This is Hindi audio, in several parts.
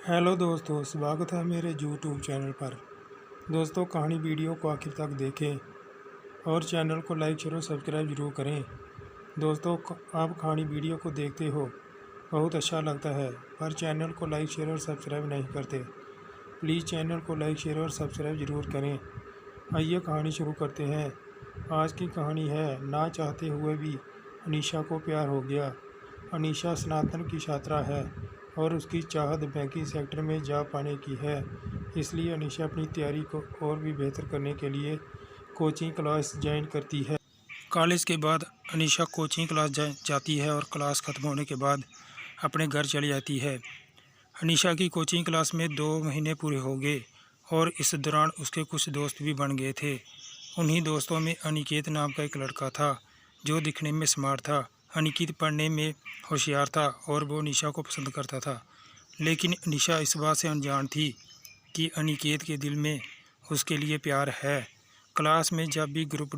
हेलो दोस्तों, स्वागत है मेरे यूट्यूब चैनल पर। दोस्तों, कहानी वीडियो को आखिर तक देखें और चैनल को लाइक शेयर और सब्सक्राइब ज़रूर करें। दोस्तों, आप कहानी वीडियो को देखते हो, बहुत अच्छा लगता है, पर चैनल को लाइक शेयर और सब्सक्राइब नहीं करते। प्लीज़ चैनल को लाइक शेयर और सब्सक्राइब ज़रूर करें। आइए कहानी शुरू करते हैं। आज की कहानी है, ना चाहते हुए भी अनीशा को प्यार हो गया। अनीशा स्नातक की छात्रा है और उसकी चाहत बैंकिंग सेक्टर में जा पाने की है। इसलिए अनीशा अपनी तैयारी को और भी बेहतर करने के लिए कोचिंग क्लास ज्वाइन करती है। कॉलेज के बाद अनीशा कोचिंग क्लास जाती है और क्लास ख़त्म होने के बाद अपने घर चली जाती है। अनीशा की कोचिंग क्लास में 2 महीने पूरे हो गए और इस दौरान उसके कुछ दोस्त भी बन गए थे। उन्हीं दोस्तों में अनिकेत नाम का एक लड़का था जो दिखने में स्मार्ट था। अनिकेत पढ़ने में होशियार था और वो अनीशा को पसंद करता था, लेकिन अनीशा इस बात से अनजान थी कि अनिकेत के दिल में उसके लिए प्यार है। क्लास में जब भी ग्रुप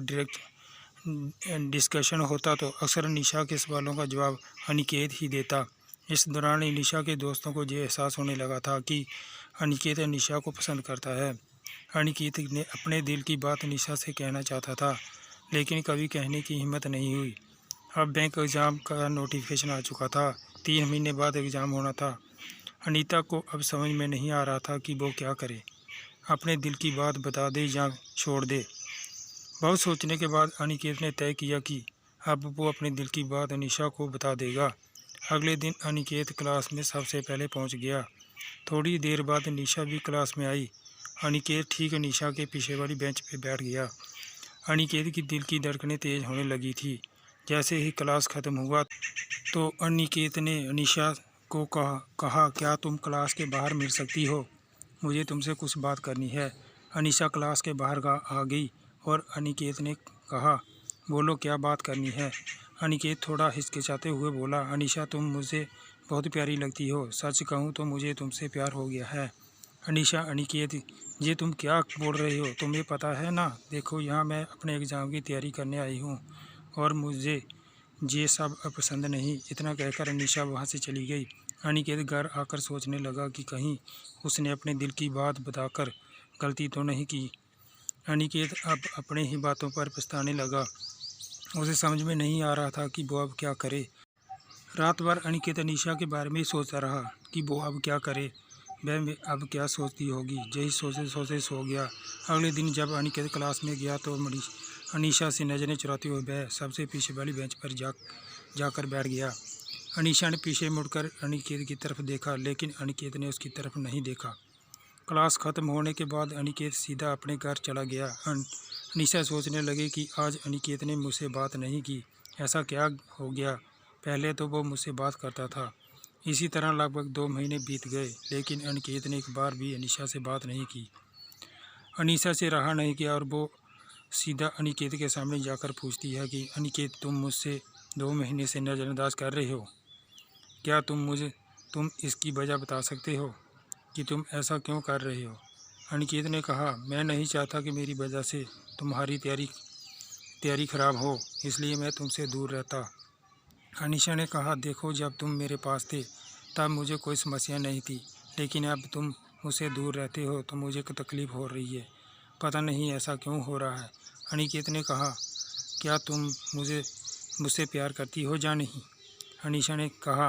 डिस्कशन होता तो अक्सर अनीशा के सवालों का जवाब अनिकेत ही देता। इस दौरान अनीशा के दोस्तों को ये एहसास होने लगा था कि अनिकेत अनीशा को पसंद करता है। अनिकेत ने अपने दिल की बात अनीशा से कहना चाहता था, लेकिन कभी कहने की हिम्मत नहीं हुई। अब बैंक एग्ज़ाम का नोटिफिकेशन आ चुका था। 3 महीने बाद एग्ज़ाम होना था। अनीता को अब समझ में नहीं आ रहा था कि वो क्या करे, अपने दिल की बात बता दे या छोड़ दे। बहुत सोचने के बाद अनिकेत ने तय किया कि अब वो अपने दिल की बात अनीशा को बता देगा। अगले दिन अनिकेत क्लास में सबसे पहले पहुंच गया। थोड़ी देर बाद अनीशा भी क्लास में आई। अनिकेत ठीक अनीशा के पीछे वाली बेंच पर बैठ गया। अनिकेत की दिल की धड़कनें तेज़ होने लगी थी। जैसे ही क्लास ख़त्म हुआ तो अनिकेत ने अनीशा को कहा, क्या तुम क्लास के बाहर मिल सकती हो? मुझे तुमसे कुछ बात करनी है। अनीशा क्लास के बाहर आ गई और अनिकेत ने कहा, बोलो क्या बात करनी है? अनिकेत थोड़ा हिचकिचाते हुए बोला, अनीशा तुम मुझे बहुत प्यारी लगती हो। सच कहूँ तो मुझे तुमसे प्यार हो गया है। अनीशा, अनिकेत ये तुम क्या बोल रहे हो? तुम्हें पता है ना, देखो यहाँ मैं अपने एग्ज़ाम की तैयारी करने आई हूँ और मुझे ये सब पसंद नहीं। इतना कहकर अनीशा वहाँ से चली गई। अनिकेत घर आकर सोचने लगा कि कहीं उसने अपने दिल की बात बताकर गलती तो नहीं की। अनिकेत अब अपने ही बातों पर पछताने लगा। उसे समझ में नहीं आ रहा था कि वो अब क्या करे। रात भर अनिकेत अनीशा के बारे में सोचता रहा कि वो अब क्या करे, वह अब क्या सोचती होगी। यही सोचते सोचते सो गया। अगले दिन जब अनिकेत क्लास में गया तो अनीशा से नज़रें चुराते हुए वह सबसे पीछे वाली बेंच पर जाकर बैठ गया। अनीशा ने पीछे मुड़कर अनिकेत की तरफ देखा, लेकिन अनिकेत ने उसकी तरफ नहीं देखा। क्लास ख़त्म होने के बाद अनिकेत सीधा अपने घर चला गया। अनीशा सोचने लगी कि आज अनिकेत ने मुझसे बात नहीं की, ऐसा क्या हो गया? पहले तो वो मुझसे बात करता था। इसी तरह लगभग 2 महीने बीत गए, लेकिन अनिकेत ने एक बार भी अनीशा से बात नहीं की। अनीशा से रहा नहीं गया और वो सीधा अनिकेत के सामने जाकर पूछती है कि अनिकेत, तुम मुझसे 2 महीने से नज़रअंदाज कर रहे हो। क्या तुम इसकी वजह बता सकते हो कि तुम ऐसा क्यों कर रहे हो? अनिकेत ने कहा, मैं नहीं चाहता कि मेरी वजह से तुम्हारी तैयारी खराब हो, इसलिए मैं तुमसे दूर रहता। अनीशा ने कहा, देखो जब तुम मेरे पास थे तब मुझे कोई समस्या नहीं थी, लेकिन अब तुम मुझसे दूर रहते हो तो मुझे तकलीफ़ हो रही है। पता नहीं ऐसा क्यों हो रहा है। अनिकेत ने कहा, क्या तुम मुझसे प्यार करती हो या नहीं? अनीशा ने कहा,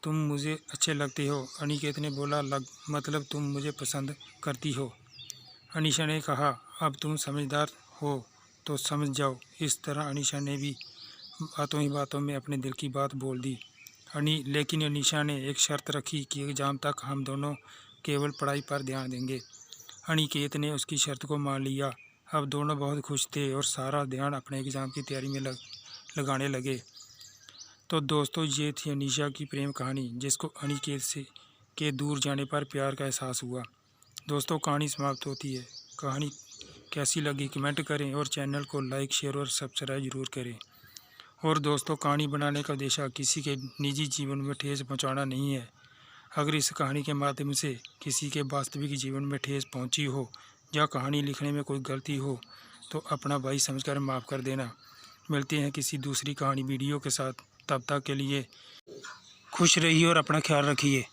तुम मुझे अच्छे लगते हो। अनिकेत ने बोला, मतलब तुम मुझे पसंद करती हो। अनीशा ने कहा, अब तुम समझदार हो तो समझ जाओ। इस तरह अनीशा ने भी बातों ही बातों में अपने दिल की बात बोल दी। लेकिन अनीशा ने एक शर्त रखी कि एग्ज़ाम तक हम दोनों केवल पढ़ाई पर ध्यान देंगे। अनिकेत ने उसकी शर्त को मान लिया। अब दोनों बहुत खुश थे और सारा ध्यान अपने एग्ज़ाम की तैयारी में लगाने लगे। तो दोस्तों, ये थी अनीशा की प्रेम कहानी, जिसको अनिकेत के दूर जाने पर प्यार का एहसास हुआ। दोस्तों, कहानी समाप्त होती है। कहानी कैसी लगी कमेंट करें और चैनल को लाइक शेयर और सब्सक्राइब ज़रूर करें। और दोस्तों, कहानी बनाने का उद्देश्य किसी के निजी जीवन में ठेस पहुँचाना नहीं है। अगर इस कहानी के माध्यम से किसी के वास्तविक जीवन में ठेस पहुंची हो या कहानी लिखने में कोई गलती हो तो अपना भाई समझकर माफ़ कर देना। मिलते हैं किसी दूसरी कहानी वीडियो के साथ। तब तक के लिए खुश रहिए और अपना ख्याल रखिए।